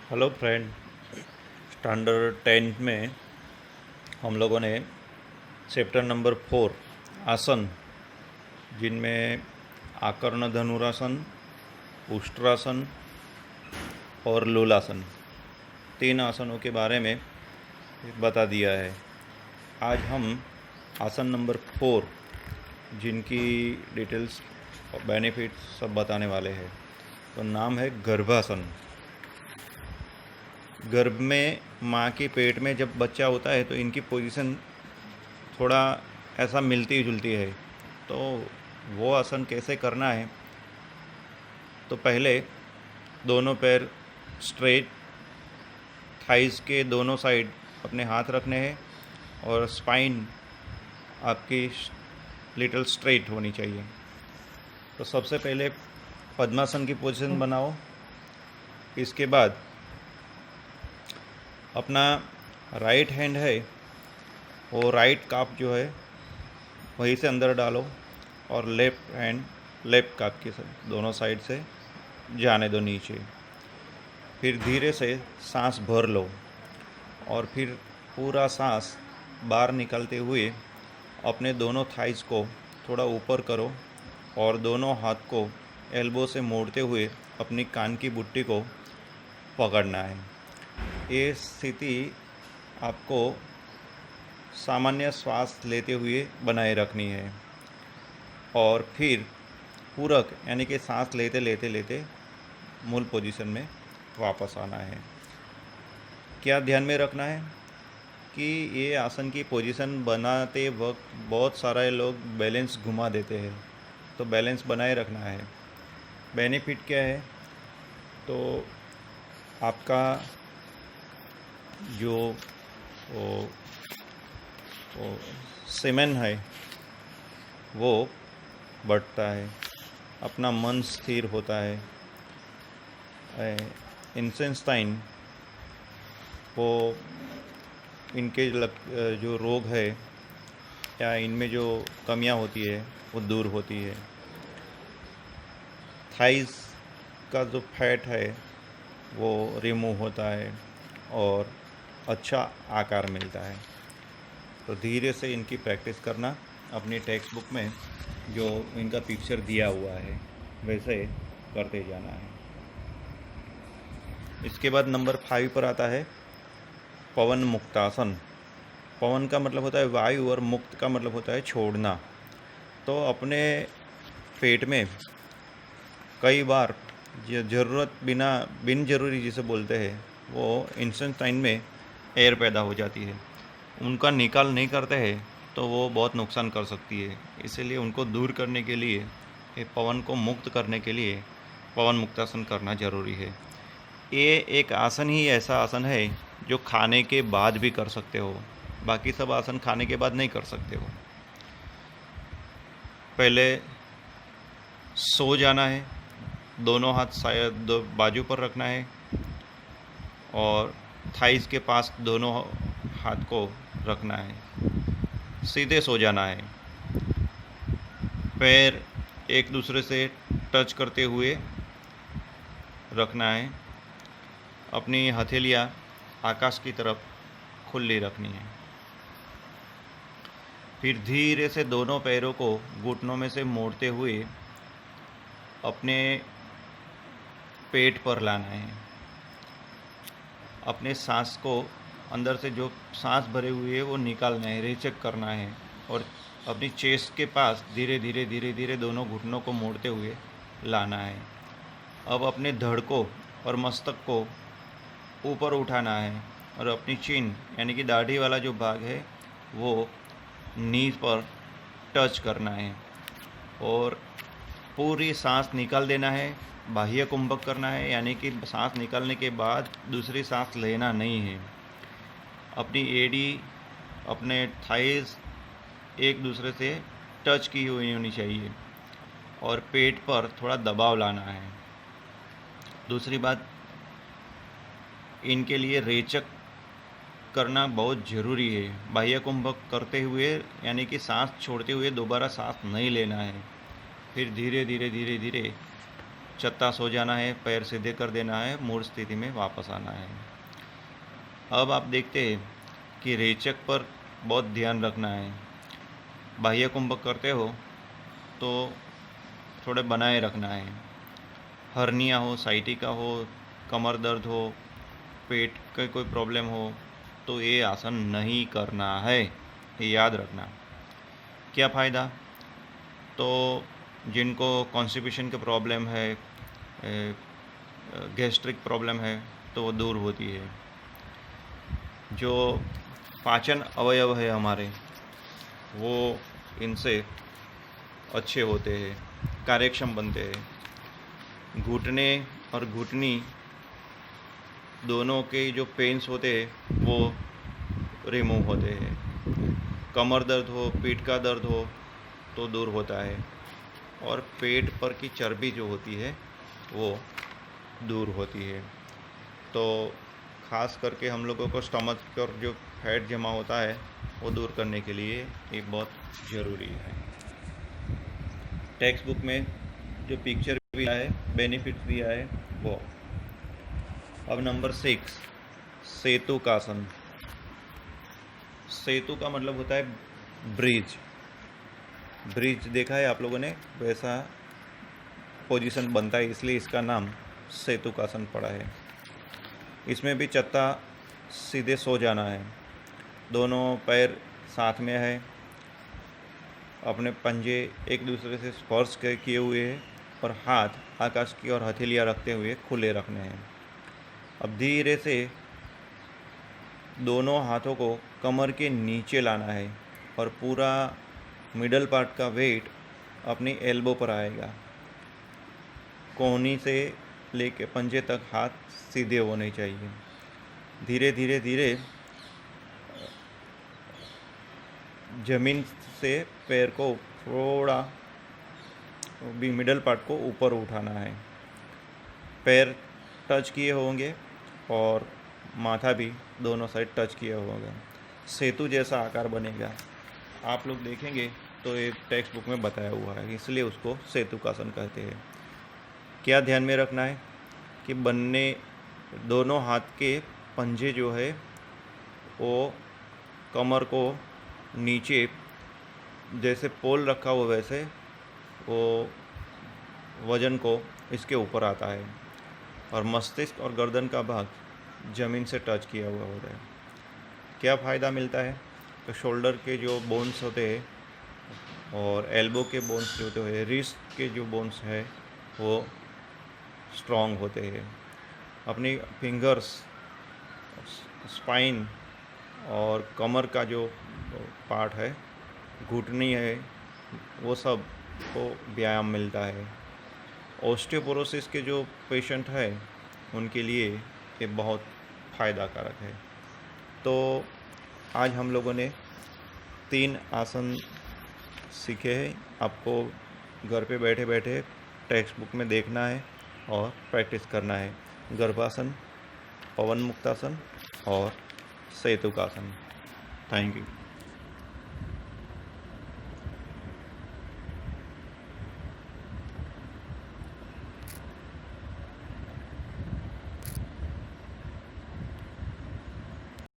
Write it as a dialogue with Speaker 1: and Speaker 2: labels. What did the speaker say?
Speaker 1: Hello friend. Standard 10 में हम लोगों ने चैप्टर नंबर 4 आसन, जिनमें आकर्ण धनुरासन, उष्ट्रासन और लूलासन, 3 आसनों के बारे में बता दिया है। आज हम आसन नंबर 4, जिनकी डिटेल्स और बेनिफिट्स सब बताने वाले हैं। तो नाम है गर्भासन। गर्भ में माँ के पेट में जब बच्चा होता है तो इनकी पोजीशन थोड़ा ऐसा मिलती जुलती है। तो वो आसन कैसे करना है, तो पहले दोनों पैर स्ट्रेट, थाइस के दोनों साइड अपने हाथ रखने हैं और स्पाइन आपकी लिटिल स्ट्रेट होनी चाहिए। तो सबसे पहले पद्मासन की पोजीशन बनाओ। इसके बाद अपना राइट हैंड है वो राइट काफ जो है वहीं से अंदर डालो और लेफ्ट हैंड लेफ्ट काफ के दोनों साइड से जाने दो नीचे। फिर धीरे से सांस भर लो और फिर पूरा सांस बाहर निकलते हुए अपने दोनों थाइस को थोड़ा ऊपर करो और दोनों हाथ को एल्बो से मोड़ते हुए अपनी कान की बुट्टी को पकड़ना है। ये स्थिति आपको सामान्य श्वास लेते हुए बनाए रखनी है और फिर पूरक यानी कि सांस लेते लेते लेते मूल पोजीशन में वापस आना है। क्या ध्यान में रखना है कि ये आसन की पोजीशन बनाते वक्त बहुत सारे लोग बैलेंस घुमा देते हैं, तो बैलेंस बनाए रखना है। बेनिफिट क्या है, तो आपका जो वो सीमेन है वो बढ़ता है, अपना मन स्थिर होता है। इंसेंस्टाइन वो इनके जो रोग है या इनमें जो कमियां होती है वो दूर होती है। थाइस का जो फैट है वो रिमूव होता है और अच्छा आकार मिलता है। तो धीरे से इनकी प्रैक्टिस करना, अपनी टेक्स्ट बुक में जो इनका पिक्चर दिया हुआ है वैसे करते जाना है। इसके बाद नंबर 5 पर आता है पवन मुक्तासन। पवन का मतलब होता है वायु और मुक्त का मतलब होता है छोड़ना। तो अपने पेट में कई बार ज़रूरत बिन जरूरी जिसे बोलते हैं वो इंस्टेंटाइन में एयर पैदा हो जाती है, उनका निकाल नहीं करते हैं तो वो बहुत नुकसान कर सकती है। इसीलिए उनको दूर करने के लिए, पवन को मुक्त करने के लिए पवन मुक्तासन करना ज़रूरी है। ये एक आसन ही ऐसा आसन है जो खाने के बाद भी कर सकते हो, बाकी सब आसन खाने के बाद नहीं कर सकते हो। पहले सो जाना है, दोनों हाथ शायद बाजू पर रखना है और थाइस के पास दोनों हाथ को रखना है, सीधे सो जाना है। पैर एक दूसरे से टच करते हुए रखना है। अपनी हथेलियाँ आकाश की तरफ खुली रखनी है। फिर धीरे से दोनों पैरों को घुटनों में से मोड़ते हुए अपने पेट पर लाना है। अपने सांस को अंदर से जो सांस भरे हुए है वो निकालना है, रेचक करना है और अपनी चेस्ट के पास धीरे धीरे धीरे धीरे दोनों घुटनों को मोड़ते हुए लाना है। अब अपने धड़ को और मस्तक को ऊपर उठाना है और अपनी चिन यानी कि दाढ़ी वाला जो भाग है वो नी पर टच करना है और पूरी सांस निकाल देना है। बाह्य कुंभक करना है, यानी कि सांस निकालने के बाद दूसरी सांस लेना नहीं है। अपनी एड़ी, अपने थाइस एक दूसरे से टच की हुई होनी चाहिए और पेट पर थोड़ा दबाव लाना है। दूसरी बात, इनके लिए रेचक करना बहुत ज़रूरी है। बाह्य कुंभक करते हुए यानी कि सांस छोड़ते हुए दोबारा सांस नहीं लेना है। फिर धीरे धीरे धीरे धीरे चत्ता सो जाना है, पैर सीधे कर देना है, मूल स्थिति में वापस आना है। अब आप देखते हैं कि रेचक पर बहुत ध्यान रखना है। बाह्य कुंभक करते हो तो थोड़े बनाए रखना है। हर्निया हो, साइटिका हो, कमर दर्द हो, पेट का कोई प्रॉब्लम हो तो ये आसन नहीं करना है, ये याद रखना। क्या फ़ायदा? तो जिनको कॉन्स्टिपेशन के प्रॉब्लम है, गैस्ट्रिक प्रॉब्लम है तो वो दूर होती है। जो पाचन अवयव है हमारे वो इनसे अच्छे होते हैं, कार्यक्षम बनते हैं। घुटने और घुटनी दोनों के जो पेन्स होते हैं वो रिमूव होते हैं। कमर दर्द हो, पीठ का दर्द हो तो दूर होता है, और पेट पर की चर्बी जो होती है वो दूर होती है। तो ख़ास करके हम लोगों को स्टमक पर जो फैट जमा होता है वो दूर करने के लिए ये बहुत ज़रूरी है। टेक्स्ट बुक में जो पिक्चर दिया है, बेनिफिट्स दिया है वो। अब नंबर 6, सेतुकासन। सेतु का मतलब होता है ब्रिज। ब्रिज देखा है आप लोगों ने, वैसा पोजीशन बनता है, इसलिए इसका नाम सेतुकासन पड़ा है। इसमें भी चत्ता सीधे सो जाना है, दोनों पैर साथ में है, अपने पंजे एक दूसरे से स्पर्श किए हुए हैं और हाथ आकाश की ओर हथेलियाँ रखते हुए खुले रखने हैं। अब धीरे से दोनों हाथों को कमर के नीचे लाना है और पूरा मिडल पार्ट का वेट अपनी एल्बो पर आएगा। कोहनी से लेके पंजे तक हाथ सीधे होने चाहिए। धीरे धीरे धीरे जमीन से पैर को थोड़ा भी मिडल पार्ट को ऊपर उठाना है। पैर टच किए होंगे और माथा भी दोनों साइड टच किया होगा। सेतु जैसा आकार बनेगा। आप लोग देखेंगे तो ये टेक्स्ट बुक में बताया हुआ है, इसलिए उसको सेतुकासन कहते हैं। क्या ध्यान में रखना है कि दोनों हाथ के पंजे जो है वो कमर को नीचे जैसे पोल रखा हुआ वैसे वो वजन को इसके ऊपर आता है, और मस्तिष्क और गर्दन का भाग ज़मीन से टच किया हुआ होता है। क्या फ़ायदा मिलता है? तो शोल्डर के जो बोन्स होते हैं और एल्बो के बोन्स जो होते हैं, रिस्ट के जो बोन्स है वो स्ट्रॉन्ग होते हैं। अपनी फिंगर्स, स्पाइन और कमर का जो पार्ट है, घुटनी है, वो सब को व्यायाम मिलता है। ऑस्टियोपोरोसिस के जो पेशेंट है उनके लिए ये बहुत फ़ायदा कारक है। तो आज हम लोगों ने 3 आसन सीखे हैं। आपको घर पे बैठे बैठे टेक्स्ट बुक में देखना है और प्रैक्टिस करना है। गर्भासन, पवन मुक्तासन और सेतुकासन। Thank you.